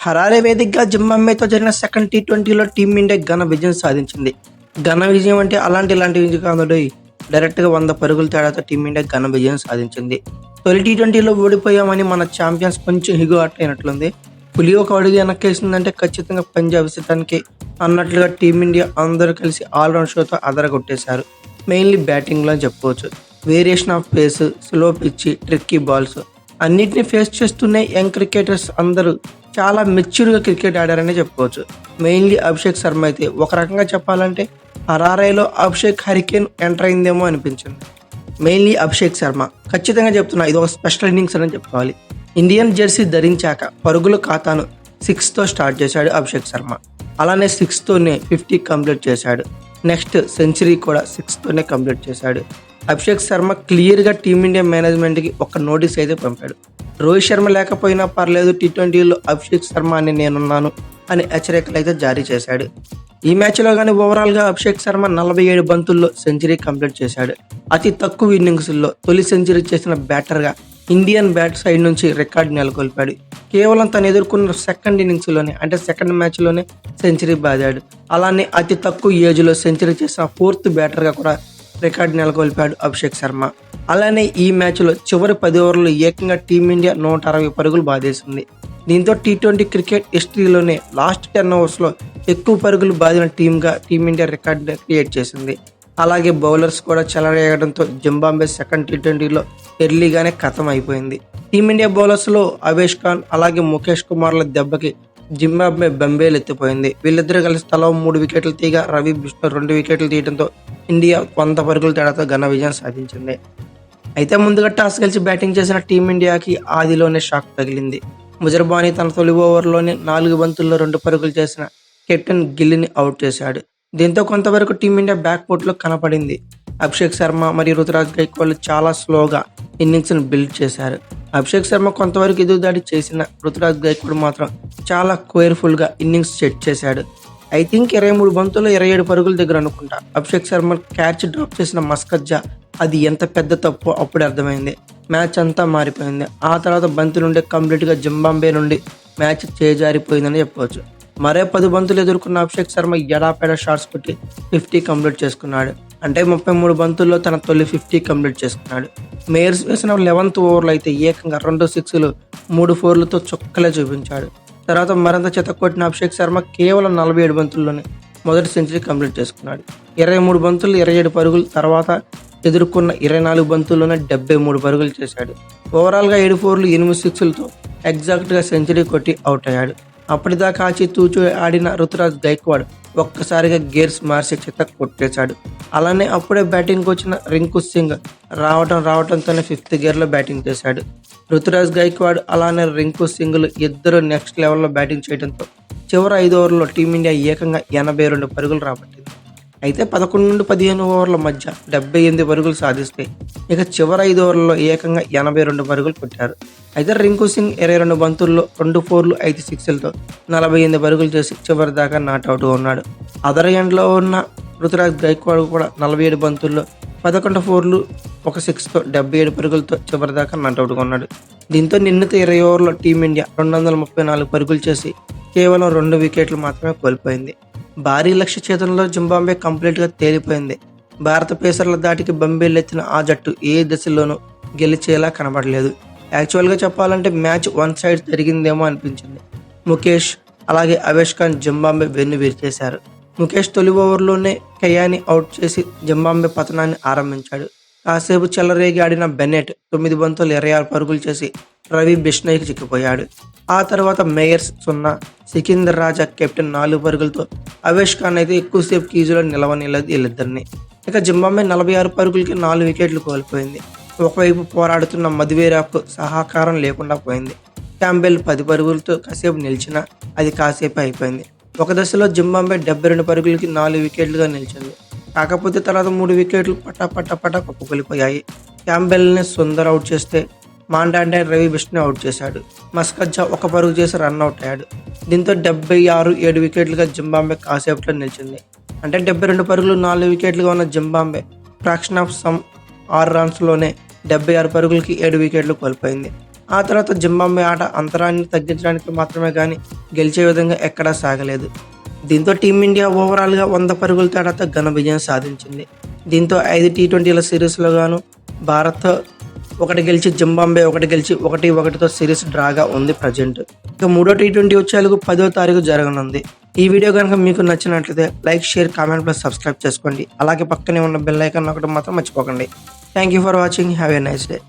Harare వేదికగా జింబాబ్వేతో జరిగిన second టీ20లో team India ఘన విజయం సాధించింది. ఘన విజయం అంటే ఇలాంటి విజయం కాదండోయ్. డైరెక్ట్గా 100 పరుగుల తేడాతో టీమిండియా ఘన విజయం సాధించింది. తొలి టీ20లో ఓడిపోయామని మన ఛాంపియన్స్ కొంచెం హిగో అయినట్లుంది. పులి ఒక అడుగు వెనక్కేసిందంటే ఖచ్చితంగా పంజాబ్ విసిటానికి అన్నట్లుగా టీమిండియా అందరూ కలిసి ఆల్రౌండ్ షోతో అదరగొట్టేశారు. మెయిన్లీ బ్యాటింగ్లో చెప్పుకోవచ్చు. Variation of pace, slow pitch, tricky balls అన్నిటిని ఫేస్ చేస్తూనే యంగ్ క్రికెటర్స్ అందరూ చాలా మెచ్యూర్గా క్రికెట్ ఆడారనే చెప్పుకోవచ్చు. మెయిన్లీ అభిషేక్ శర్మ అయితే ఒక రకంగా చెప్పాలంటే హరారేలో అభిషేక్ హరికేన్ ఎంటర్ అయిందేమో అనిపించింది. మెయిన్లీ అభిషేక్ శర్మ ఖచ్చితంగా చెప్తున్నా, ఇది ఒక స్పెషల్ ఇన్నింగ్స్ అని చెప్పుకోవాలి. ఇండియన్ జెర్సీ ధరించాక పరుగుల ఖాతాను 6తో స్టార్ట్ చేశాడు అభిషేక్ శర్మ. అలానే 6తోనే 50 కంప్లీట్ చేశాడు. నెక్స్ట్ సెంచరీ కూడా 6తోనే కంప్లీట్ చేశాడు. అభిషేక్ శర్మ క్లియర్గా టీమిండియా మేనేజ్మెంట్కి ఒక నోటీస్ అయితే పంపాడు. రోహిత్ శర్మ లేకపోయినా పర్లేదు, టీ20లో అభిషేక్ శర్మ అని నేనున్నాను అని హెచ్చరికలు అయితే జారీ చేశాడు. ఈ మ్యాచ్లో కానీ ఓవరాల్గా అభిషేక్ శర్మ 47 బంతుల్లో సెంచరీ కంప్లీట్ చేశాడు. అతి తక్కువ ఇన్నింగ్స్లో తొలి సెంచరీ చేసిన బ్యాటర్గా ఇండియన్ బ్యాట్ సైడ్ నుంచి రికార్డు నెలకొల్పాడు. కేవలం తను ఎదుర్కొన్న సెకండ్ ఇన్నింగ్స్లోనే అంటే సెకండ్ మ్యాచ్లోనే సెంచరీ బాదాడు. అలానే అతి తక్కువ ఏజ్లో సెంచరీ చేసిన 4th బ్యాటర్గా కూడా రికార్డు నెలకొల్పాడు అభిషేక్ శర్మ. అలానే ఈ మ్యాచ్లో చివరి 10 ఓవర్లు ఏకంగా టీమిండియా 160 పరుగులు బాధేసింది. దీంతో టీ20 క్రికెట్ హిస్టరీలోనే లాస్ట్ 10 ఓవర్స్లో ఎక్కువ పరుగులు బాదిన టీంగా టీమిండియా రికార్డు క్రియేట్ చేసింది. అలాగే బౌలర్స్ కూడా చెలరేగడంతో జింబాబ్వే సెకండ్ టీ20లో ఎర్లీగానే ఖతం అయిపోయింది. టీమిండియా బౌలర్స్లో అవేష్ ఖాన్ అలాగే ముఖేష్ కుమార్ల దెబ్బకి జింబాబ్వే బెంబేలు ఎత్తిపోయింది. వీళ్ళిద్దరూ కలిసి తలా 3 వికెట్లు తీగా రవి బిష్ణు 2 వికెట్లు తీయడంతో ఇండియా 100 పరుగుల తేడాతో ఘన విజయం సాధించింది. అయితే ముందుగా టాస్ గెలిచి బ్యాటింగ్ చేసిన టీమిండియాకి ఆదిలోనే షాక్ తగిలింది. ముజర్బానీ తన తొలి ఓవర్లోనే 4 బంతుల్లో 2 పరుగులు చేసిన కెప్టెన్ గిల్ని అవుట్ చేశాడు. దీంతో కొంతవరకు టీమిండియా బ్యాక్ ఫుట్లో కనపడింది. అభిషేక్ శర్మ మరియు రుతురాజ్ గైక్వాడ్ చాలా స్లోగా ఇన్నింగ్స్ను బిల్డ్ చేశారు. అభిషేక్ శర్మ కొంతవరకు ఎదురుదాడి చేసిన రుతురాజ్ గైక్వాడ్ మాత్రం చాలా కేర్ఫుల్గా ఇన్నింగ్స్ సెట్ చేశాడు. ఐ థింక్ 23 బంతుల్లో 27 పరుగుల దగ్గర అనుకుంటా. అభిషేక్ శర్మ క్యాచ్ డ్రాప్ చేసిన మస్కజ్జా అది ఎంత పెద్ద తప్పు అప్పుడు అర్థమైంది. మ్యాచ్ అంతా మారిపోయింది. ఆ తర్వాత బంతి నుండి కంప్లీట్గా జింబాబ్వే నుండి మ్యాచ్ చేజారిపోయిందని చెప్పవచ్చు. మరే 10 బంతులు ఎదుర్కొన్న అభిషేక్ శర్మ ఎడాపెడా షాట్స్ కొట్టి 50 కంప్లీట్ చేసుకున్నాడు. అంటే 33 బంతుల్లో తన తొలి 50 కంప్లీట్ చేసుకున్నాడు. మేయర్స్ వేసిన 11th ఓవర్లో అయితే ఏకంగా 2 6లు 3 4లతో చుక్కలే చూపించాడు. తర్వాత మరింత చెత్తకొట్టిన అభిషేక్ శర్మ కేవలం 47 బంతుల్లోనే మొదటి సెంచరీ కంప్లీట్ చేసుకున్నాడు. 23 బంతులు 27 పరుగులు తర్వాత ఎదుర్కొన్న 24 బంతుల్లోనే 73 పరుగులు చేశాడు. ఓవరాల్గా 7 4లు 8 6లతో ఎగ్జాక్ట్గా సెంచరీ కొట్టి అవుట్ అయ్యాడు. అప్పటిదాకా ఆచి తూచు ఆడిన రుతురాజ్ గైక్వాడ్ ఒక్కసారిగా గేర్స్ మార్చి చెత్త కొట్టేశాడు. అలానే అప్పుడే బ్యాటింగ్కి వచ్చిన రింకు సింగ్ రావడంతోనే 5th గేర్లో బ్యాటింగ్ చేశాడు. రుతురాజ్ గైక్వాడ్ అలానే రింకు సింగ్లు ఇద్దరు నెక్స్ట్ లెవెల్లో బ్యాటింగ్ చేయడంతో చివరి 5 ఓవర్లో టీమిండియా ఏకంగా 82 పరుగులు రాబట్టింది. అయితే 11 నుండి 15 ఓవర్ల మధ్య 78 పరుగులు సాధిస్తే ఇక చివరి 5 ఓవర్లలో ఏకంగా 82 పరుగులు కొట్టారు. అయితే రింకు సింగ్ 22 బంతుల్లో 2 4లు 5 6లతో 48 పరుగులు చేసి చివరి దాకా నాట్అవుట్గా ఉన్నాడు. అదర్ ఎండ్లో ఉన్న రుతురాజ్ గైక్వాడ్ కూడా 47 బంతుల్లో 11 4లు 1 6తో 77 పరుగులతో చివరి దాకా నాట్అవుట్గా ఉన్నాడు. దీంతో నిన్నటి 20 ఓవర్లో టీమిండియా 234 పరుగులు చేసి కేవలం 2 వికెట్లు మాత్రమే కోల్పోయింది. భారీ లక్ష్య ఛేదనలో జింబాబ్వే కంప్లీట్గా తేలిపోయింది. భారత పేసర్ల దాటికి బంబేలెత్తిన ఆ జట్టు ఏ దశలోనూ గెలిచేలా కనబడలేదు. యాక్చువల్గా చెప్పాలంటే మ్యాచ్ 1 సైడ్ జరిగిందేమో అనిపించింది. ముఖేష్ అలాగే అవేష్ ఖాన్ జింబాబ్వే వెన్ను విరిచేశారు. ముఖేష్ తొలి ఓవర్లోనే కయాని అవుట్ చేసి జింబాబ్వే పతనాన్ని ఆరంభించాడు. కాసేపు చెలరేగి ఆడిన బెన్నెట్ 9 బంతులు 26 పరుగులు చేసి రవి బిష్ణయ్కి చిక్కిపోయాడు. ఆ తర్వాత మేయర్స్ 0, సికిందర్ రాజా కెప్టెన్ 4 పరుగులతో అవేష్ ఖాన్ అయితే ఎక్కువసేపు కీజులో నిలవనిలేదు వీళ్ళిద్దరిని. ఇక జింబాబ్వే 46 పరుగులకి 4 వికెట్లు కోల్పోయింది. ఒకవైపు పోరాడుతున్న మధువేరాకు సహకారం లేకుండా పోయింది. క్యాంబెల్ 10 పరుగులతో కాసేపు నిలిచినా అది కాసేపు అయిపోయింది. ఒక దశలో జింబాబ్వే 72 పరుగులకి 4 వికెట్లుగా నిలిచింది. కాకపోతే తర్వాత 3 వికెట్లు పటా కుప్పకొలిపోయాయి. క్యాంబెల్ని సుందర్ అవుట్ చేస్తే మాండాండే రవి బిష్ణు అవుట్ చేశాడు. మస్కజ్జా 1 పరుగు చేసి రన్అట్ అయ్యాడు. దీంతో 76 వికెట్లుగా జింబాబ్వే కాసేపట్లో నిలిచింది. అంటే 72 పరుగులు 4 వికెట్లుగా ఉన్న జింబాబ్వే ఫ్రాక్షన్ ఆఫ్ సమ్ 6 రన్స్లోనే 76 పరుగులకి 7 వికెట్లు కోల్పోయింది. ఆ తర్వాత జింబాబ్వే ఆట అంతరాన్ని తగ్గించడానికి మాత్రమే కానీ గెలిచే విధంగా ఎక్కడా సాగలేదు. దీంతో టీమిండియా ఓవరాల్గా 100 పరుగుల తేడాతో ఘన విజయం సాధించింది. దీంతో 5 టీ20ల సిరీస్లో గాను భారత్ 1 గెలిచి జింబాబ్వే 1 గెలిచి 1-1తో సిరీస్ డ్రాగా ఉంది ప్రజెంట్. ఇక మూడో టీ20 వచ్చేందుకు 10వ తారీఖు జరగనుంది. ఈ వీడియో కనుక మీకు నచ్చినట్లయితే like, share, comment plus subscribe చేసుకోండి. అలాగే పక్కనే ఉన్న బెల్ ఐకాన్ నొక్కడం మాత్రం మర్చిపోకండి. Thank you for watching. Have a nice day.